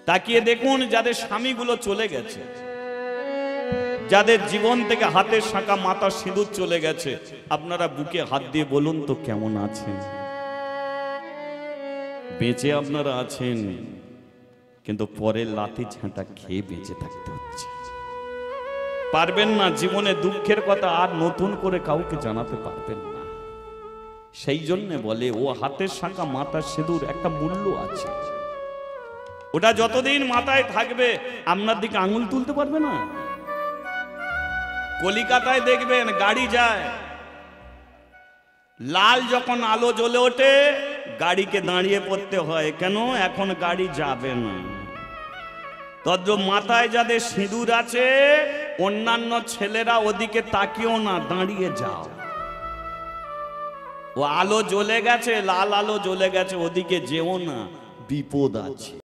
তাকিয়ে দেখুন যাদের স্বামীগুলো চলে গেছে, যাদের জীবন থেকে হাতের শাঁখা মাথার সিঁদুর চলে গেছে, আপনারা বুকে হাত দিয়ে বলুন তো কেমন আছেন? বেঁচে আপনারা আছেন, কিন্তু পরের লাথি ঝাঁটা খেয়ে বেঁচে থাকতে হচ্ছে। পারবেন না, জীবনে দুঃখের কথা আর নতুন করে কাউকে জানাতে পারবেন না। সেই জন্য বলে ও হাতের শাঁখা মাথার সিঁদুর একটা মূল্য আছে। ওটা যতদিন মাথায় থাকবে আপনার দিকে আঙুল তুলতে পারবে না। কলিকাতায় দেখবেন গাড়ি যায়, লাল যখন আলো জ্বলে ওঠে গাড়িকে দাঁড়িয়ে পড়তে হয়, কেন? এখন গাড়ি যাবে না। তদ্রূপ মাথায় যাদের সিঁদুর আছে, অন্যান্য ছেলেরা ওদিকে তাকিয়েও না, দাঁড়িয়ে যাও। ও আলো জ্বলে গেছে, লাল আলো জ্বলে গেছে, ওদিকে যেও না, বিপদ আছে।